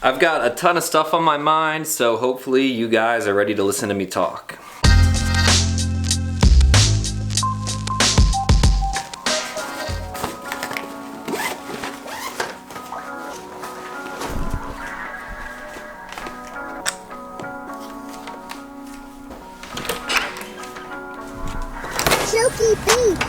I've got a ton of stuff on my mind, so hopefully you guys are ready to listen to me talk. Silky beat.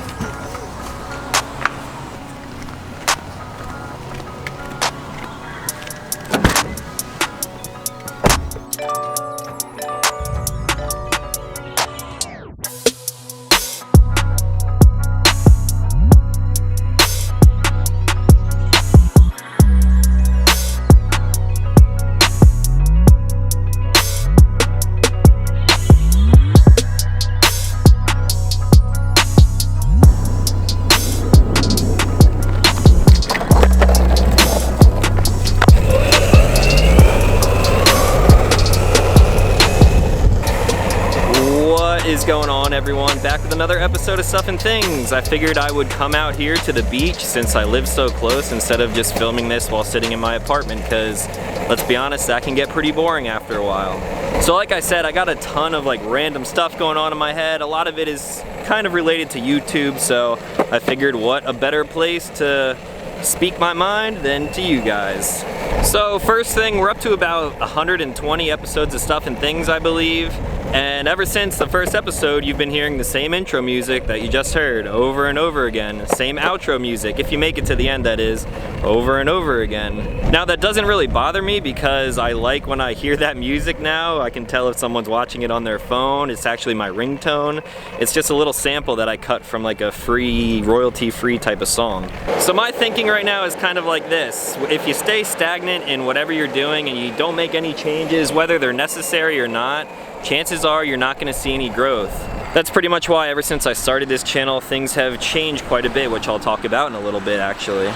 What is going on, everyone? Back with another episode of Stuff and Things. I figured I would come out here to the beach since I live so close instead of just filming this while sitting in my apartment, because let's be honest, that can get pretty boring after a while. So like I said, I got a ton of random stuff going on in my head. A lot of it is kind of related to YouTube, so I figured what a better place to speak my mind than to you guys. So first thing, we're up to about 120 episodes of Stuff and Things, I believe. And ever since the first episode, you've been hearing the same intro music that you just heard over and over again. Same outro music, if you make it to the end, that is, over and over again. Now that doesn't really bother me because I like when I hear that music now. I can tell if someone's watching it on their phone. It's actually my ringtone. It's just a little sample that I cut from a free, royalty-free type of song. So my thinking right now is kind of like this. If you stay stagnant in whatever you're doing and you don't make any changes, whether they're necessary or not, chances are you're not going to see any growth. That's pretty much why ever since I started this channel, things have changed quite a bit, which I'll talk about in a little bit actually.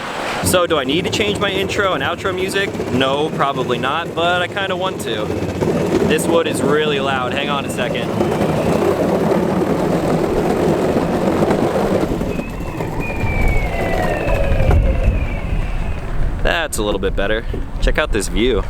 So do I need to change my intro and outro music? No, probably not, but I kind of want to. This wood is really loud. Hang on a second. That's a little bit better. Check out this view.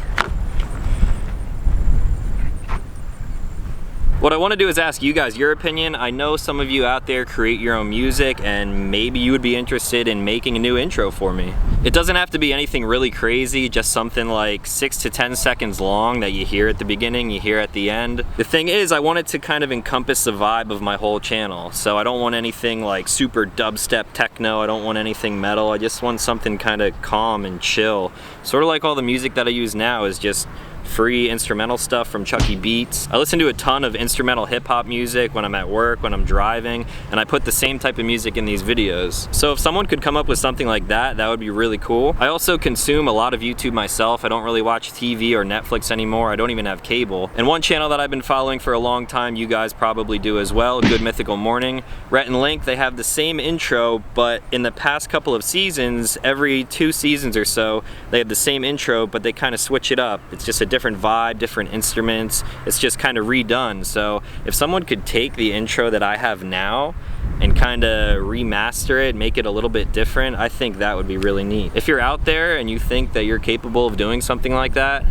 What I want to do is ask you guys your opinion. I know some of you out there create your own music and maybe you would be interested in making a new intro for me. It doesn't have to be anything really crazy, just something like 6 to 10 seconds long that you hear at the beginning, you hear at the end. The thing is, I want it to kind of encompass the vibe of my whole channel. So I don't want anything like super dubstep techno, I don't want anything metal, I just want something kind of calm and chill. Sort of like all the music that I use now is just free instrumental stuff from Chucky Beats. I listen to a ton of instrumental hip-hop music when I'm at work, when I'm driving, and I put the same type of music in these videos. So if someone could come up with something like that, that would be really cool. I also consume a lot of YouTube myself. I don't really watch TV or Netflix anymore. I don't even have cable. And one channel that I've been following for a long time, you guys probably do as well, Good Mythical Morning. Rhett and Link, they have the same intro, but in the past couple of seasons, every 2 seasons or so, they have the same intro, but they kind of switch it up. It's just a different vibe, different instruments. It's just kind of redone. So if someone could take the intro that I have now and kind of remaster it, make it a little bit different, I think that would be really neat. If you're out there and you think that you're capable of doing something like that,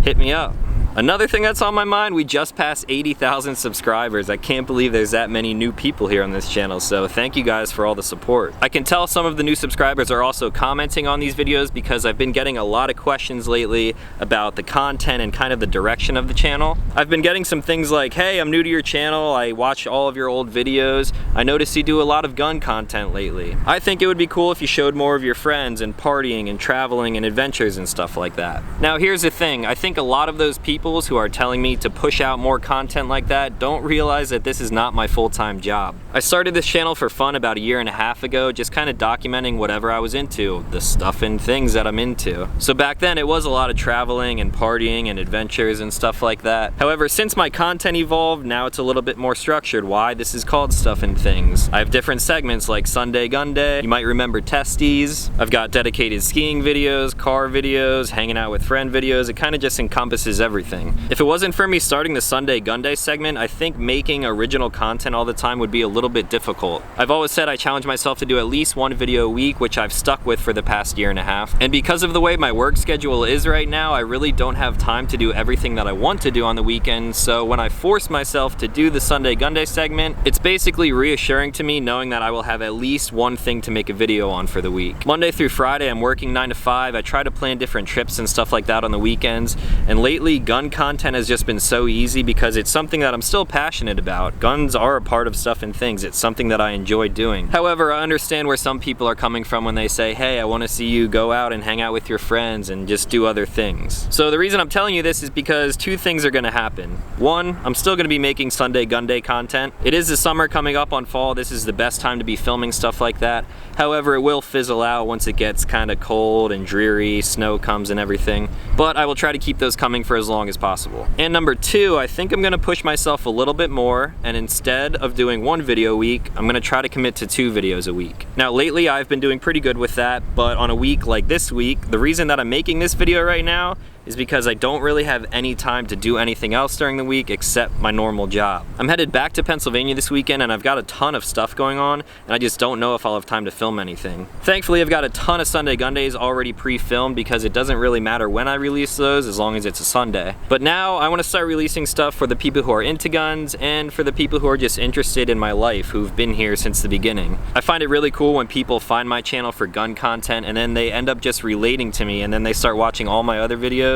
hit me up. Another thing that's on my mind, we just passed 80,000 subscribers. I can't believe there's that many new people here on this channel, so thank you guys for all the support. I can tell some of the new subscribers are also commenting on these videos because I've been getting a lot of questions lately about the content and kind of the direction of the channel. I've been getting some things like, hey, I'm new to your channel, I watch all of your old videos, I noticed you do a lot of gun content lately. I think it would be cool if you showed more of your friends and partying and traveling and adventures and stuff like that. Now here's the thing, I think a lot of those people who are telling me to push out more content like that don't realize that this is not my full-time job. I started this channel for fun about 1.5 years ago, just kind of documenting whatever I was into, the stuff and things that I'm into. So back then it was a lot of traveling and partying and adventures and stuff like that. However, since my content evolved, now it's a little bit more structured. Why? This is called Stuff and Things. I have different segments like Sunday Gun Day, you might remember Testies. I've got dedicated skiing videos, car videos, hanging out with friend videos. It kind of just encompasses everything. anything. If it wasn't for me starting the Sunday Gun Day segment, I think making original content all the time would be a little bit difficult. I've always said I challenge myself to do at least one video a week, which I've stuck with for the past year and a half. And because of the way my work schedule is right now, I really don't have time to do everything that I want to do on the weekends. So when I force myself to do the Sunday Gun Day segment, it's basically reassuring to me knowing that I will have at least one thing to make a video on for the week. Monday through Friday, I'm working 9 to 5. I try to plan different trips and stuff like that on the weekends. And lately, gun content has just been so easy because it's something that I'm still passionate about. Guns are a part of Stuff and Things. It's something that I enjoy doing. However, I understand where some people are coming from when they say, hey, I want to see you go out and hang out with your friends and just do other things. So the reason I'm telling you this is because two things are going to happen. One, I'm still going to be making Sunday Gun Day content. It is the summer coming up on fall. This is the best time to be filming stuff like that. However, it will fizzle out once it gets kind of cold and dreary, snow comes and everything. But I will try to keep those coming for as long as possible. And number two, I think I'm going to push myself a little bit more, and instead of doing one video a week, I'm going to try to commit to 2 videos a week. Now lately I've been doing pretty good with that, but on a week like this week, the reason that I'm making this video right now is because I don't really have any time to do anything else during the week except my normal job. I'm headed back to Pennsylvania this weekend and I've got a ton of stuff going on and I just don't know if I'll have time to film anything. Thankfully, I've got a ton of Sunday Gun Days already pre-filmed because it doesn't really matter when I release those as long as it's a Sunday. But now I want to start releasing stuff for the people who are into guns and for the people who are just interested in my life who've been here since the beginning. I find it really cool when people find my channel for gun content and then they end up just relating to me and then they start watching all my other videos,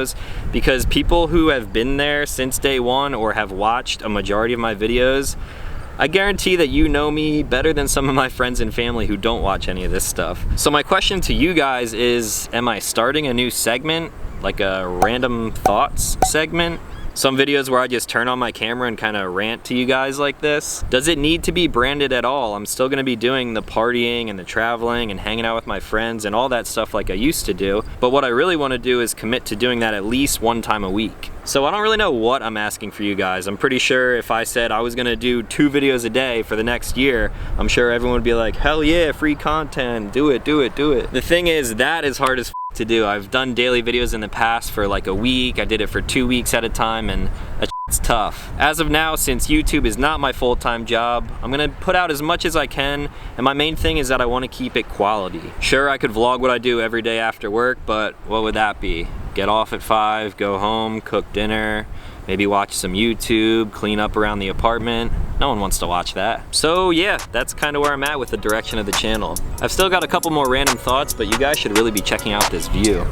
because people who have been there since day one or have watched a majority of my videos, I guarantee that you know me better than some of my friends and family who don't watch any of this stuff. So my question to you guys is, am I starting a new segment, like a random thoughts segment? Some videos where I just turn on my camera and kind of rant to you guys like this. Does it need to be branded at all? I'm still gonna be doing the partying and the traveling and hanging out with my friends and all that stuff like I used to do. But what I really wanna do is commit to doing that at least one time a week. So I don't really know what I'm asking for you guys. I'm pretty sure if I said I was gonna do 2 videos a day for the next year, I'm sure everyone would be like, hell yeah, free content, do it, do it, do it. The thing is, that is hard as to do. I've done daily videos in the past for like a week. I did it for 2 weeks at a time and it's tough. As of now, since YouTube is not my full-time job, I'm gonna put out as much as I can, and my main thing is that I want to keep it quality. Sure, I could vlog what I do every day after work, but what would that be? Get off at 5, go home, cook dinner, maybe watch some YouTube, clean up around the apartment. No one wants to watch that. So yeah, that's kind of where I'm at with the direction of the channel. I've still got a couple more random thoughts, but you guys should really be checking out this view.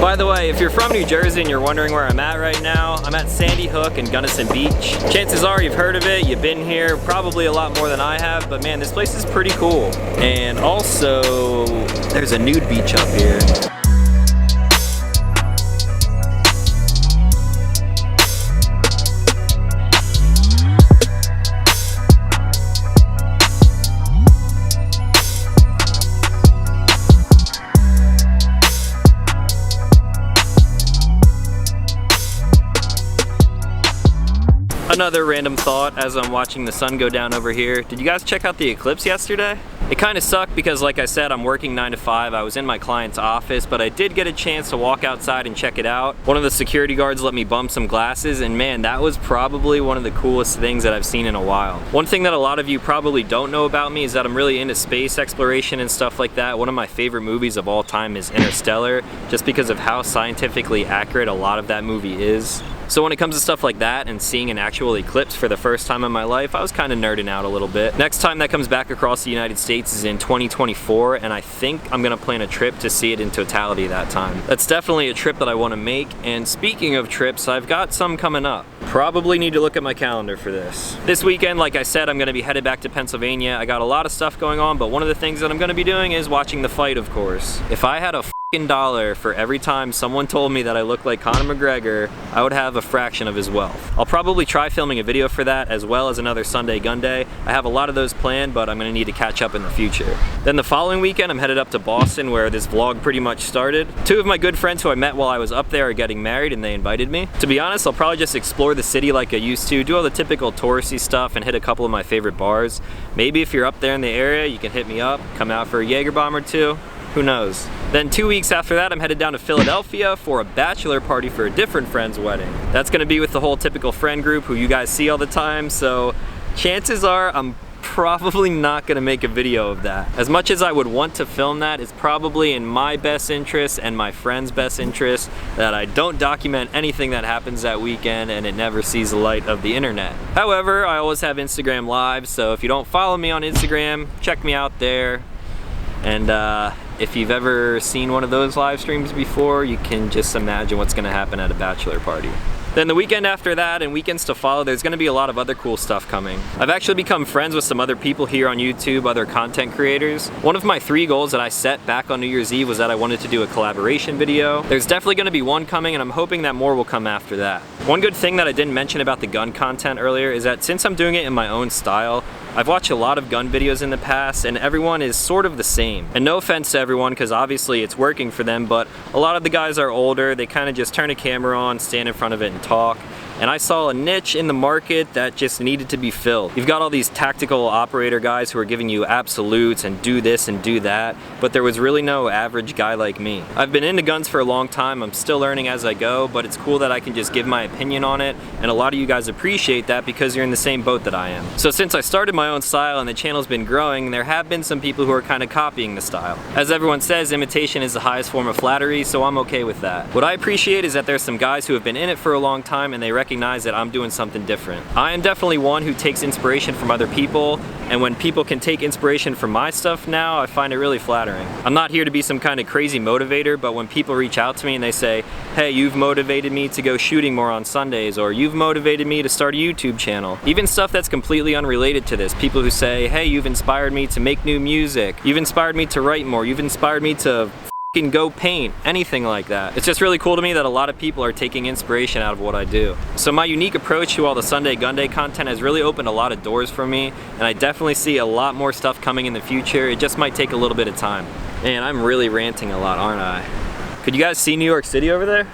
By the way, if you're from New Jersey and you're wondering where I'm at right now, I'm at Sandy Hook and Gunnison Beach. Chances are you've heard of it, you've been here, probably a lot more than I have, but man, this place is pretty cool. And also, there's a nude beach up here. Another random thought as I'm watching the sun go down over here. Did you guys check out the eclipse yesterday? It kind of sucked because, like I said, I'm working 9 to 5. I was in my client's office, but I did get a chance to walk outside and check it out. One of the security guards let me bump some glasses, and man, that was probably one of the coolest things that I've seen in a while. One thing that a lot of you probably don't know about me is that I'm really into space exploration and stuff like that. One of my favorite movies of all time is Interstellar, just because of how scientifically accurate a lot of that movie is. So when it comes to stuff like that and seeing an actual eclipse for the first time in my life, I was kind of nerding out a little bit. Next time that comes back across the United States is in 2024, and I think I'm gonna plan a trip to see it in totality that time. That's definitely a trip that I want to make, and speaking of trips, I've got some coming up. Probably need to look at my calendar for this. This weekend, like I said, I'm gonna be headed back to Pennsylvania. I got a lot of stuff going on, but one of the things that I'm gonna be doing is watching the fight, of course. If I had a dollar for every time someone told me that I look like Conor McGregor, I would have a fraction of his wealth. I'll probably try filming a video for that as well as another Sunday Gun Day. I have a lot of those planned, but I'm gonna need to catch up in the future. Then the following weekend, I'm headed up to Boston where this vlog pretty much started. Two of my good friends who I met while I was up there are getting married and they invited me. To be honest, I'll probably just explore the city like I used to, do all the typical touristy stuff and hit a couple of my favorite bars. Maybe if you're up there in the area, you can hit me up, come out for a Jaeger bomb or two. Who knows? Then 2 weeks after that, I'm headed down to Philadelphia for a bachelor party for a different friend's wedding. That's gonna be with the whole typical friend group who you guys see all the time, so chances are I'm probably not gonna make a video of that. As much as I would want to film that, it's probably in my best interest and my friend's best interest that I don't document anything that happens that weekend and it never sees the light of the internet. However, I always have Instagram Live, so if you don't follow me on Instagram, check me out there. And if you've ever seen one of those live streams before, you can just imagine what's gonna happen at a bachelor party. Then the weekend after that and weekends to follow, there's gonna be a lot of other cool stuff coming. I've actually become friends with some other people here on YouTube, other content creators. One of my 3 goals that I set back on New Year's Eve was that I wanted to do a collaboration video. There's definitely gonna be one coming and I'm hoping that more will come after that. One good thing that I didn't mention about the gun content earlier is that since I'm doing it in my own style, I've watched a lot of gun videos in the past and everyone is sort of the same. And no offense to everyone, because obviously it's working for them, but a lot of the guys are older, they kind of just turn a camera on, stand in front of it and talk. And I saw a niche in the market that just needed to be filled. You've got all these tactical operator guys who are giving you absolutes and do this and do that, but there was really no average guy like me. I've been into guns for a long time, I'm still learning as I go, but it's cool that I can just give my opinion on it, and a lot of you guys appreciate that because you're in the same boat that I am. So since I started my own style and the channel's been growing, there have been some people who are kind of copying the style. As everyone says, imitation is the highest form of flattery, so I'm okay with that. What I appreciate is that there's some guys who have been in it for a long time and they recognize that I'm doing something different. I am definitely one who takes inspiration from other people, and when people can take inspiration from my stuff now, I find it really flattering. I'm not here to be some kind of crazy motivator, but when people reach out to me and they say, hey, you've motivated me to go shooting more on Sundays, or you've motivated me to start a YouTube channel. Even stuff that's completely unrelated to this. People who say, hey, you've inspired me to make new music. You've inspired me to write more. You've inspired me to go paint, anything like that. It's just really cool to me that a lot of people are taking inspiration out of what I do. So my unique approach to all the Sunday Gun Day content has really opened a lot of doors for me, and I definitely see a lot more stuff coming in the future. It just might take a little bit of time. Man, I'm really ranting a lot, aren't I? Could you guys see New York City over there?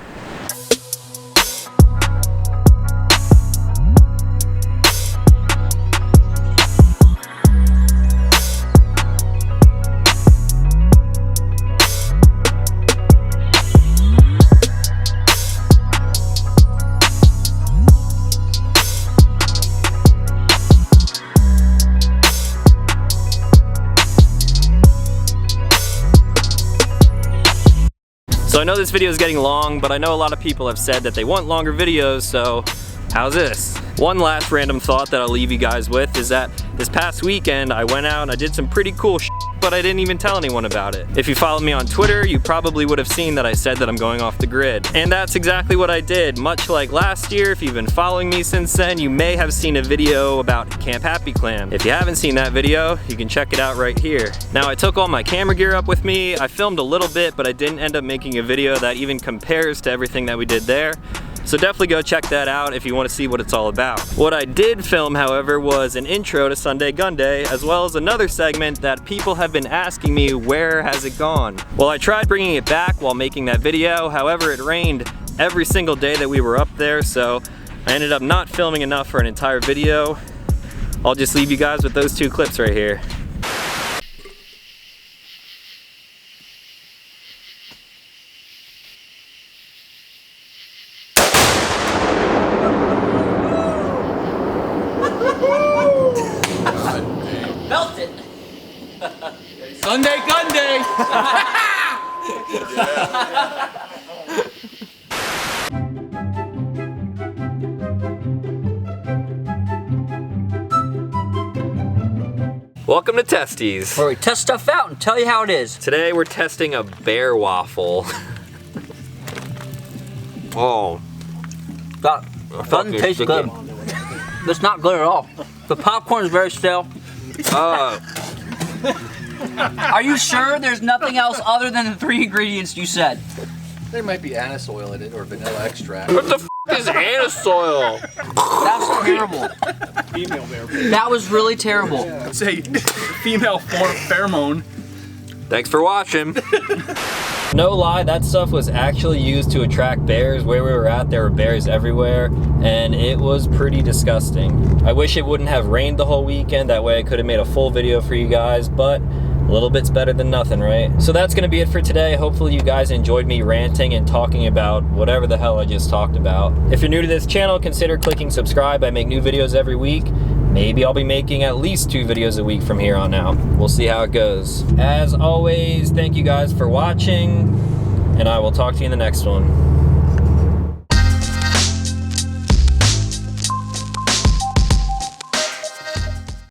So I know this video is getting long, but I know a lot of people have said that they want longer videos, so how's this? One last random thought that I'll leave you guys with is that this past weekend I went out and I did some pretty cool shit, but I didn't even tell anyone about it. If you followed me on Twitter, you probably would have seen that I said that I'm going off the grid. And that's exactly what I did. Much like last year, if you've been following me since then, you may have seen a video about Camp Happy Clam. If you haven't seen that video, you can check it out right here. Now, I took all my camera gear up with me. I filmed a little bit, but I didn't end up making a video that even compares to everything that we did there. So definitely go check that out if you want to see what it's all about. What I did film, however, was an intro to Sunday Gun Day, as well as another segment that people have been asking me, where has it gone? Well, I tried bringing it back while making that video, however, it rained every single day that we were up there, so I ended up not filming enough for an entire video. I'll just leave you guys with those 2 clips right here. Melt it! Sunday Gun Day! Welcome to Testies. Where we test stuff out and tell you how it is. Today we're testing a bear waffle. Oh. That doesn't taste good. It's not good at all. The popcorn is very stale. Are you sure there's nothing else other than the 3 ingredients you said? There might be anise oil in it or vanilla extract. What the f is anise oil? That's terrible. Female bear. That was really terrible. It's a female pheromone. Thanks for watching. No lie, that stuff was actually used to attract bears. Where we were at, there were bears everywhere, and it was pretty disgusting. I wish it wouldn't have rained the whole weekend. That way I could have made a full video for you guys, but a little bit's better than nothing, right? So that's gonna be it for today. Hopefully you guys enjoyed me ranting and talking about whatever the hell I just talked about. If you're new to this channel, consider clicking subscribe. I make new videos every week. Maybe I'll be making at least 2 videos a week from here on out. We'll see how it goes. As always, thank you guys for watching, and I will talk to you in the next one.